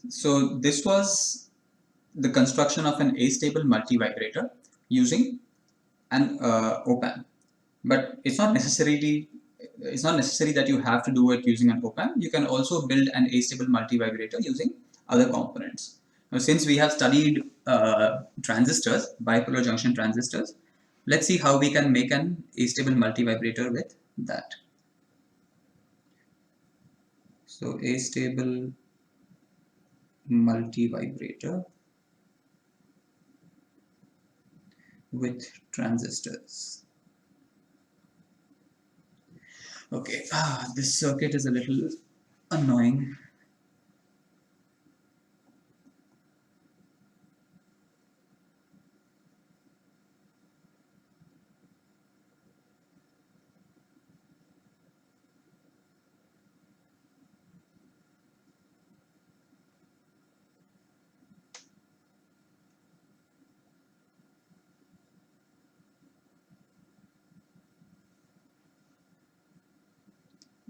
So this was the construction of an astable multivibrator using an op-amp. But it's not necessary that you have to do it using an op-amp. You can also build an astable multivibrator using other components. Now, since we have studied transistors, bipolar junction transistors, let's see how we can make an astable multivibrator with that. So astable multivibrator with transistors. Okay, this circuit is a little annoying.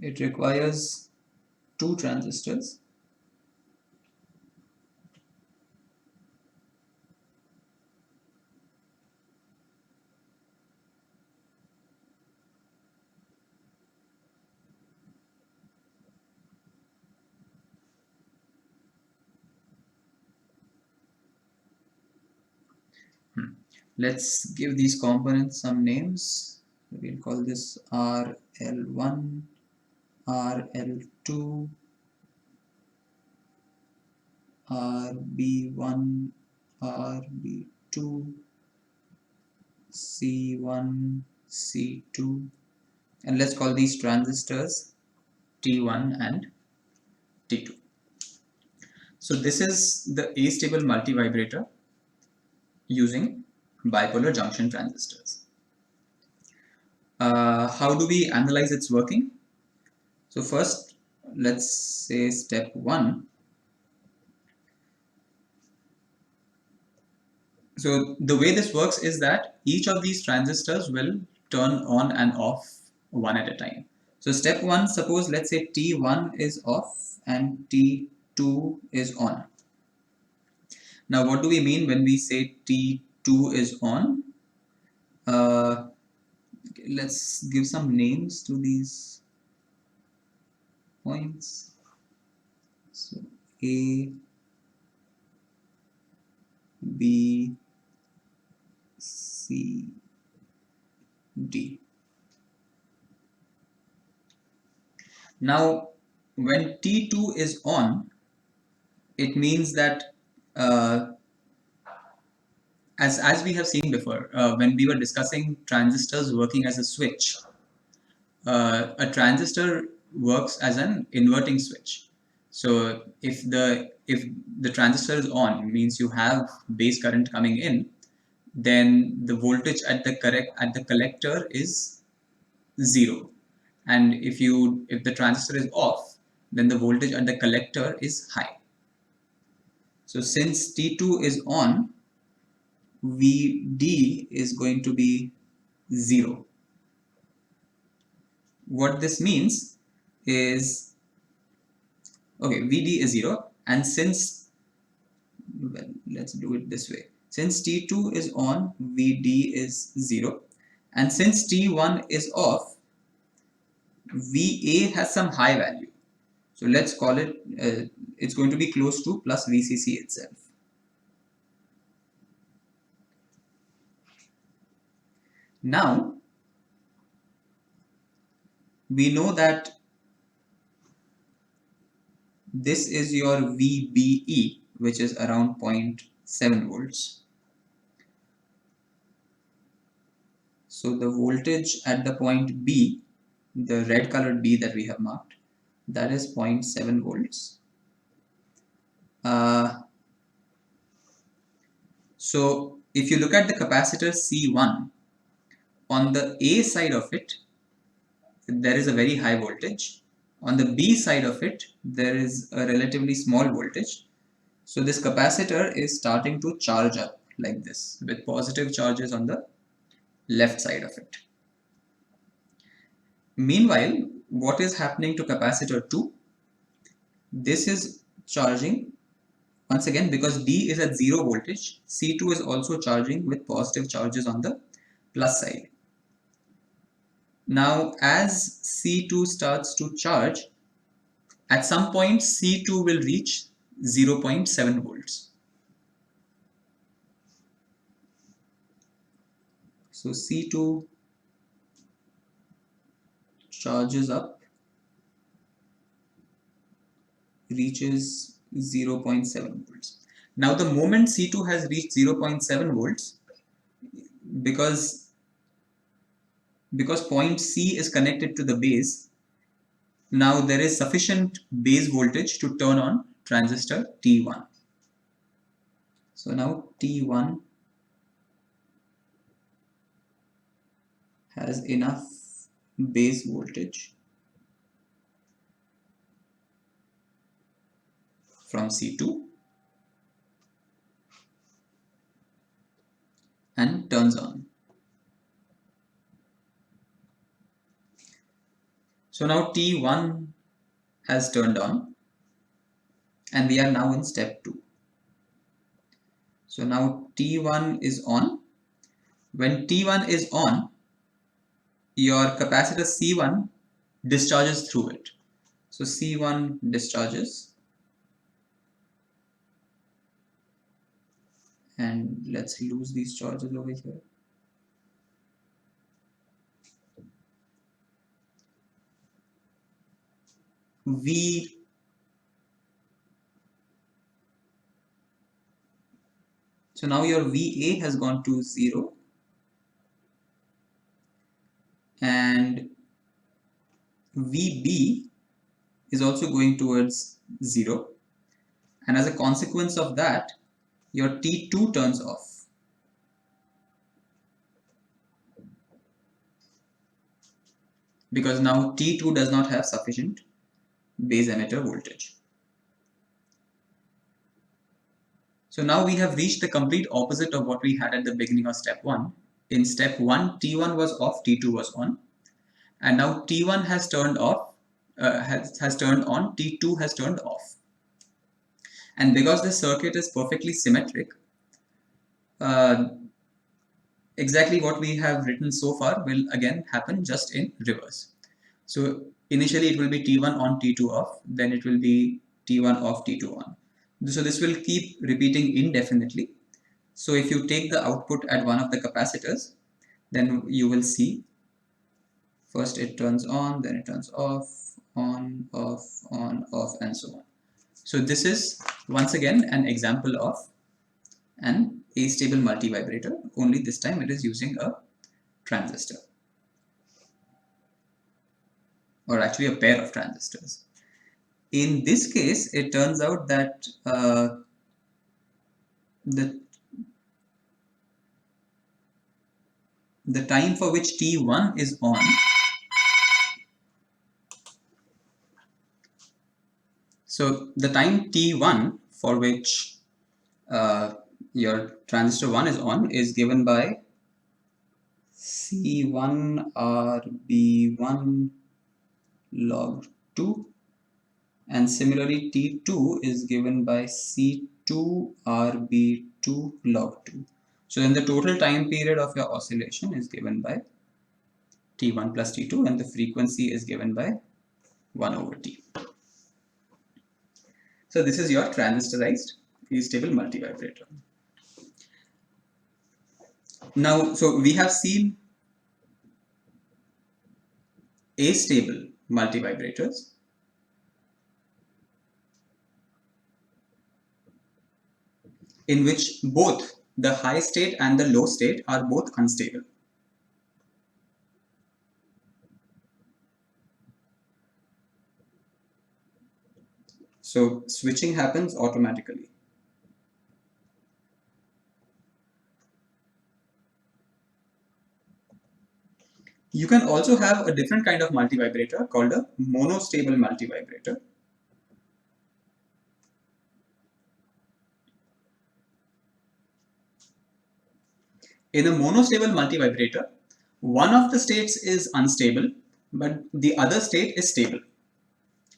It requires two transistors. Let's give these components some names. We'll call this RL1, RL2, RB1, RB2, C1, C2, and let's call these transistors T1 and T2. So this is the astable multivibrator using bipolar junction transistors. How do we analyze its working? So first, let's say step 1. So the way this works is that each of these transistors will turn on and off one at a time. So step 1, suppose let's say T1 is off and T2 is on. Now what do we mean when we say T2 is on? Let's give some names to these points. So A, B, C, D. Now when T2 is on, it means that as we have seen before, when we were discussing transistors working as a switch, a transistor works as an inverting switch. So if the transistor is on, means you have base current coming in, then the voltage at the collector is 0, and if the transistor is off, then the voltage at the collector is high. So since T2 is on, Vd is going to be 0. What this means is, okay, Vd is 0, and since, well, let's do it this way. Since T2 is on, Vd is 0, and since T1 is off, Va has some high value. So let's call it, it's going to be close to plus Vcc itself. Now, we know that this is your VBE, which is around 0.7 volts. So the voltage at the point B, the red colored B that we have marked, that is 0.7 volts. So if you look at the capacitor C1, on the A side of it, there is a very high voltage. On the B side of it, there is a relatively small voltage. So this capacitor is starting to charge up like this, with positive charges on the left side of it. Meanwhile, what is happening to capacitor 2? This is charging Once again, because D is at 0 voltage, C2 is also charging with positive charges on the plus side. Now, as C2 starts to charge, at some point C2 will reach 0.7 volts. So C2 charges up, reaches 0.7 volts. Now the moment C2 has reached 0.7 volts, because point C is connected to the base, now there is sufficient base voltage to turn on transistor T1. So now T1 has enough base voltage from C2 and turns on. So now T1 has turned on and we are now in step 2. So now T1 is on. When T1 is on, your capacitor C1 discharges through it. So C1 discharges, and let's lose these charges over here. So now your VA has gone to 0 and VB is also going towards 0, and as a consequence of that your T2 turns off. Because now T2 does not have sufficient base emitter voltage. So now we have reached the complete opposite of what we had at the beginning of step 1. In step 1, T1 was off, T2 was on, and now T1 has turned off, has turned on, T2 has turned off. And because the circuit is perfectly symmetric, exactly what we have written so far will again happen just in reverse. So initially it will be T1 on, T2 off, then it will be T1 off, T2 on. So this will keep repeating indefinitely. So if you take the output at one of the capacitors, then you will see first it turns on, then it turns off, on, off, and so on. So this is once again an example of an astable multivibrator, only this time it is using a transistor, or actually a pair of transistors. In this case, it turns out that the time for which T1 is on, so the time T1 for which your transistor 1 is on is given by C1RB1 log 2, and similarly T2 is given by C2RB2 log 2. So then the total time period of your oscillation is given by T1 plus T2, and the frequency is given by 1 over T. So this is your transistorized astable multivibrator. Now, so we have seen astable multivibrators, in which both the high state and the low state are both unstable. So switching happens automatically. You can also have a different kind of multivibrator called a monostable multivibrator. In a monostable multivibrator, one of the states is unstable, but the other state is stable.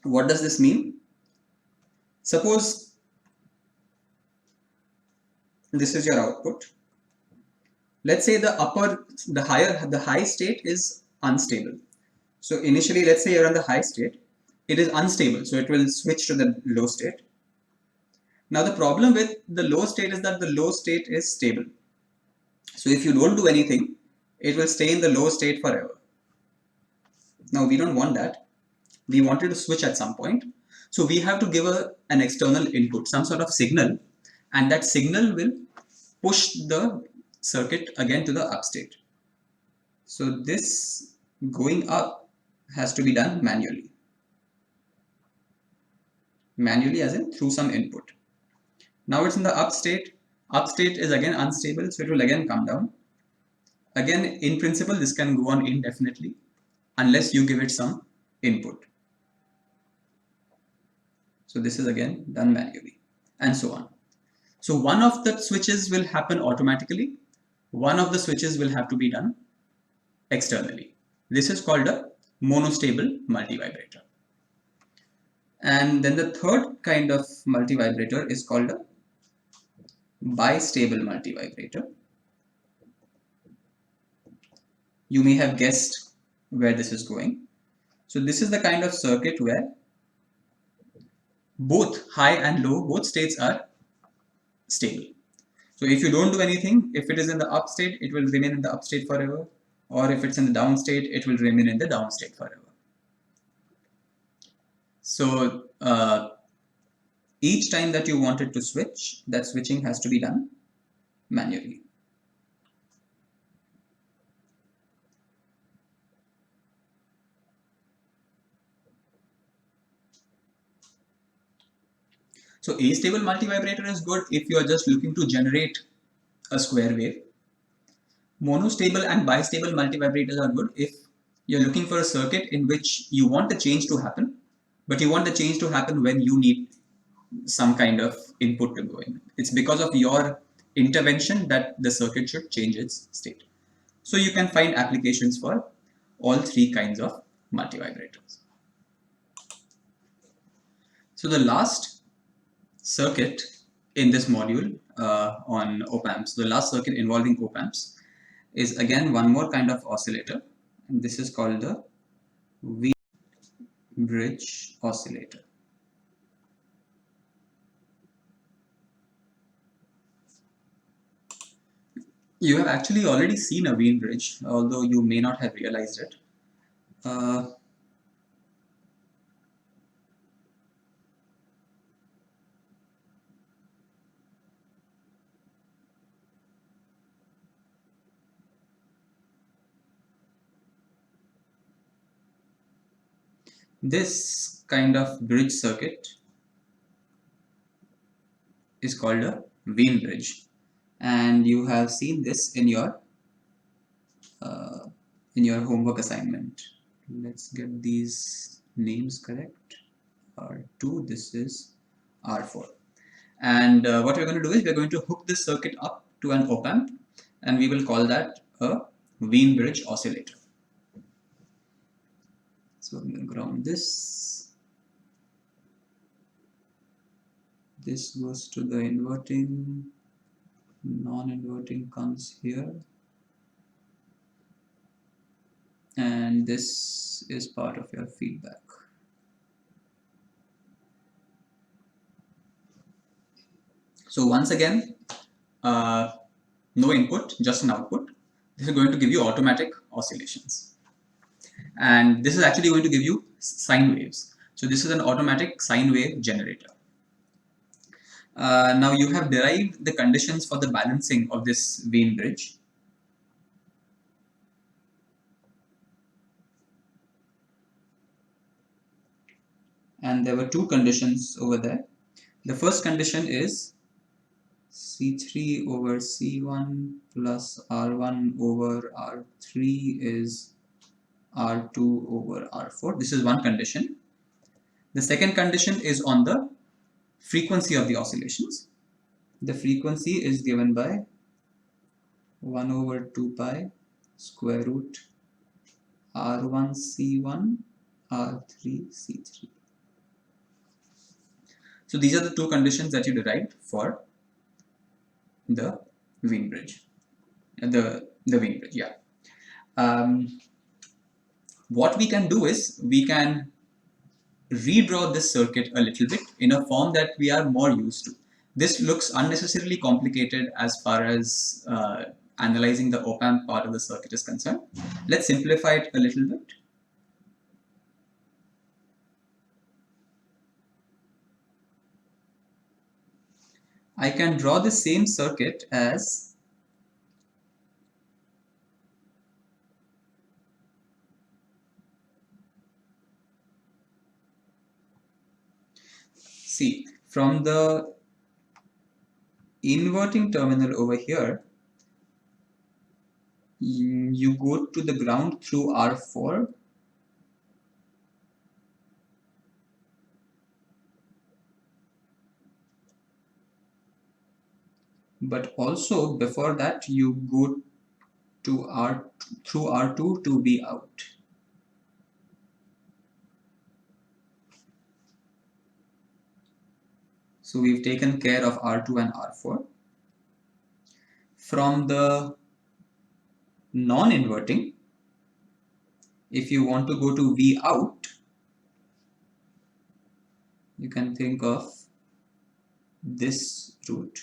What does this mean? Suppose This is your output. Let's say the high state is unstable. So initially, let's say you're in the high state, it is unstable, so it will switch to the low state. Now the problem with the low state is that the low state is stable. So if you don't do anything, it will stay in the low state forever. Now we don't want that. We wanted to switch at some point. So we have to give an external input, some sort of signal, and that signal will push the circuit again to the up state. So this going up has to be done manually. Manually as in through some input. Now it's in the up state. Up state is again unstable, so it will again come down. Again, in principle, this can go on indefinitely unless you give it some input. So this is again done manually and so on. So one of the switches will happen automatically. One of the switches will have to be done externally. This is called a monostable multivibrator. And then the third kind of multivibrator is called a bistable multivibrator. You may have guessed where this is going. So this is the kind of circuit where both high and low, both states are stable. So if you don't do anything, if it is in the up state, it will remain in the up state forever. Or if it's in the down state, it will remain in the down state forever. So each time that you wanted to switch, that switching has to be done manually. So astable multivibrator is good if you are just looking to generate a square wave. Monostable and bistable multivibrators are good if you're looking for a circuit in which you want the change to happen, but you want the change to happen when you need some kind of input to go in. It's because of your intervention that the circuit should change its state. So you can find applications for all three kinds of multivibrators. So the last circuit in this module on op-amps, the last circuit involving op-amps is again one more kind of oscillator, and this is called the Wien bridge oscillator. You have actually already seen a Wien bridge, although you may not have realized it. This kind of bridge circuit is called a Wien bridge, and you have seen this in your homework assignment. Let's get these names correct. R2, this is R4. And what we're going to do is we're going to hook this circuit up to an op-amp, and we will call that a Wien bridge oscillator. So I'm going to ground this. This goes to the inverting, non-inverting comes here, and this is part of your feedback. So once again, no input, just an output. This is going to give you automatic oscillations. And this is actually going to give you sine waves. So this is an automatic sine wave generator. Now you have derived the conditions for the balancing of this Wien bridge. And there were two conditions over there. The first condition is C3 over C1 plus R1 over R3 is R2 over R4. This is one condition. The second condition is on the frequency of the oscillations. The frequency is given by 1 over 2 pi square root R1 C1 R3 C3. So these are the two conditions that you derived for the Wien bridge. The Wien bridge, yeah. What we can do is we can redraw this circuit a little bit in a form that we are more used to. This looks unnecessarily complicated as far as analyzing the op-amp part of the circuit is concerned. Let's simplify it a little bit. I can draw the same circuit as see, from the inverting terminal over here, you go to the ground through R4, but also before that you go to through R2 to be out. So we've taken care of R2 and R4. From the non-inverting, if you want to go to V out, you can think of this route.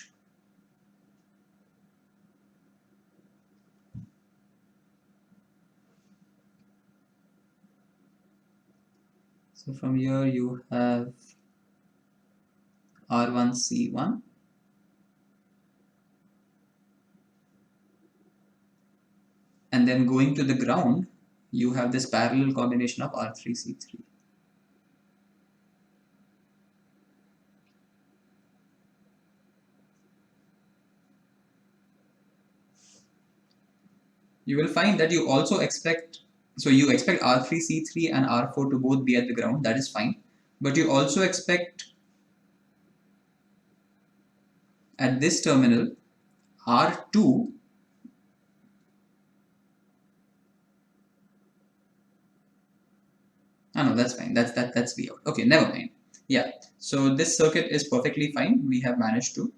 So from here you have R1, C1. And then going to the ground, you have this parallel combination of R3, C3. You will find that you also expect, so you expect R3, C3 and R4 to both be at the ground, that is fine. But you also expect at this terminal R2 no, that's fine. That's V out. Okay, never mind. Yeah, so this circuit is perfectly fine. We have managed to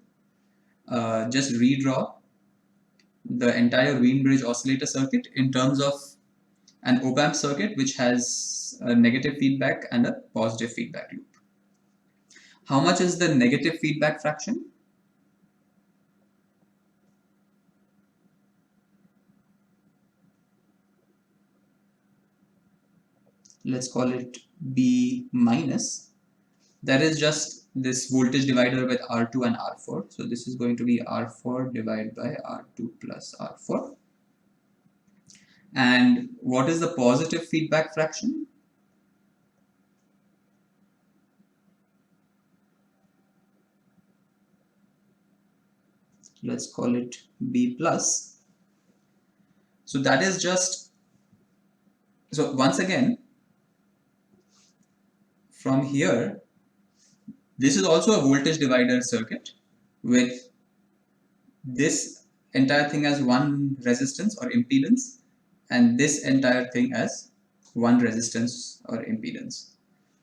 just redraw the entire Wien bridge oscillator circuit in terms of an op-amp circuit which has a negative feedback and a positive feedback loop. How much is the negative feedback fraction? Let's call it B minus. That is just this voltage divider with R2 and R4. So this is going to be R4 divided by R2 plus R4. And what is the positive feedback fraction? Let's call it B plus. So that is just, so once again, from here, this is also a voltage divider circuit with this entire thing as one resistance or impedance and this entire thing as one resistance or impedance.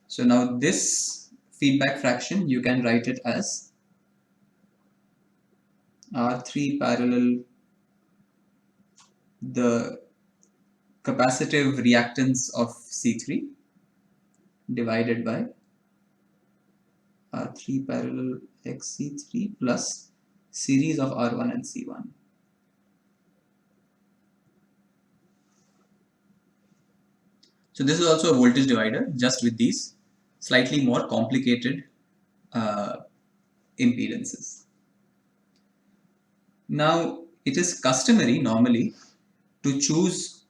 So now this feedback fraction, you can write it as R3 parallel the capacitive reactance of C3 divided by R3 parallel XC3 plus series of R1 and C1. So this is also a voltage divider, just with these slightly more complicated impedances. Now it is customary normally to choose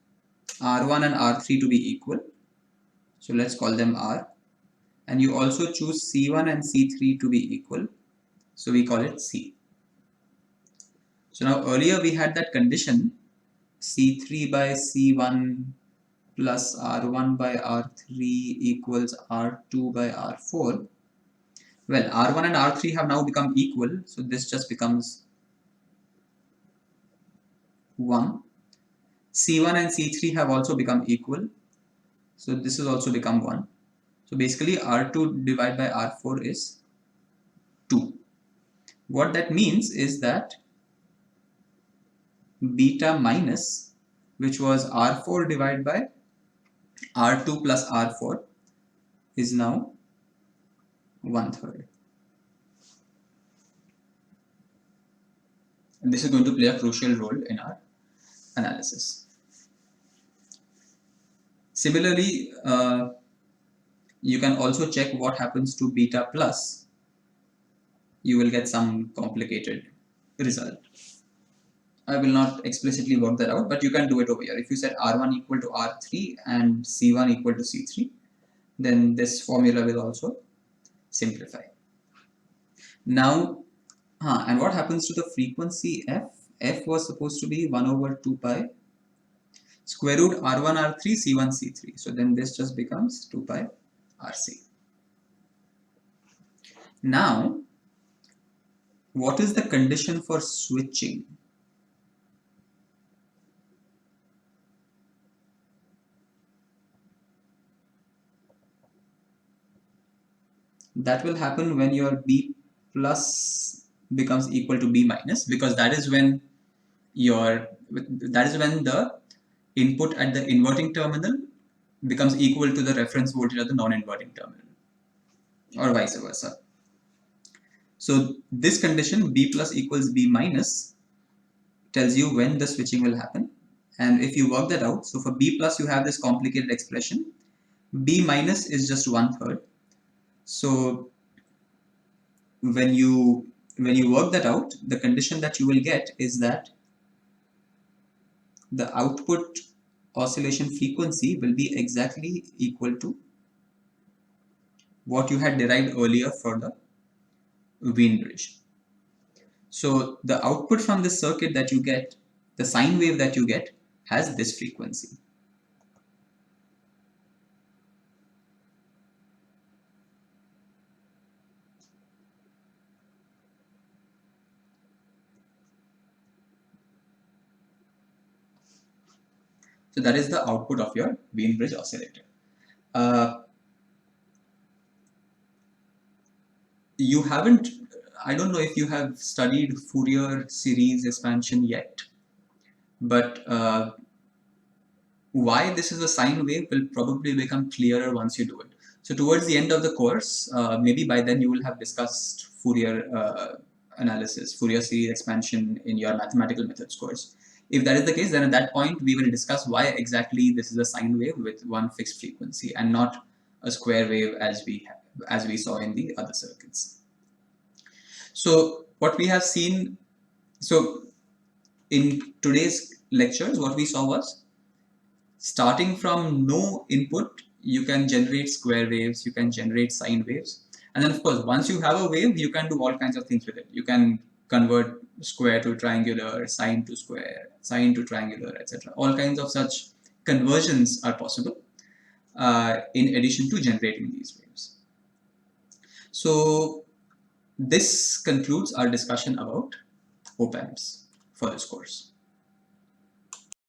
R1 and R3 to be equal. So let's call them R. And you also choose C1 and C3 to be equal. So we call it C. So now earlier we had that condition C3 by C1 plus R1 by R3 equals R2 by R4. Well, R1 and R3 have now become equal. So this just becomes 1. C1 and C3 have also become equal. So this has also become 1. So basically R2 divided by R4 is 2. What that means is that beta minus, which was R4 divided by R2 plus R4, is now 1/3. And this is going to play a crucial role in our analysis. Similarly, you can also check what happens to beta plus. You will get some complicated result. I will not explicitly work that out, but you can do it over here. If you set R1 equal to R3 and C1 equal to C3, then this formula will also simplify. Now, and what happens to the frequency f? F was supposed to be 1 over 2 pi square root R1 R3 C1 C3. So then this just becomes 2 pi RC. Now, what is the condition for switching? That will happen when your B plus becomes equal to B minus, because that is when the input at the inverting terminal becomes equal to the reference voltage at the non-inverting terminal, or vice versa. So this condition, B plus equals B minus, tells you when the switching will happen. And if you work that out, so for B plus you have this complicated expression. B minus is just 1/3. So when you work that out, the condition that you will get is that the output oscillation frequency will be exactly equal to what you had derived earlier for the Wien bridge. So the output from this circuit that you get, the sine wave that you get, has this frequency. So that is the output of your Wien bridge oscillator. You haven't, I don't know if you have studied Fourier series expansion yet, but why this is a sine wave will probably become clearer once you do it. So towards the end of the course, maybe by then you will have discussed Fourier analysis, Fourier series expansion in your mathematical methods course. If that is the case, then at that point we will discuss why exactly this is a sine wave with one fixed frequency and not a square wave as we saw in the other circuits. So what we have seen, so in today's lectures, what we saw was, starting from no input, you can generate square waves, you can generate sine waves. And then of course, once you have a wave, you can do all kinds of things with it. You can convert square to triangular, sine to square, sine to triangular, etc. All kinds of such conversions are possible in addition to generating these waves. So this concludes our discussion about op-amps for this course.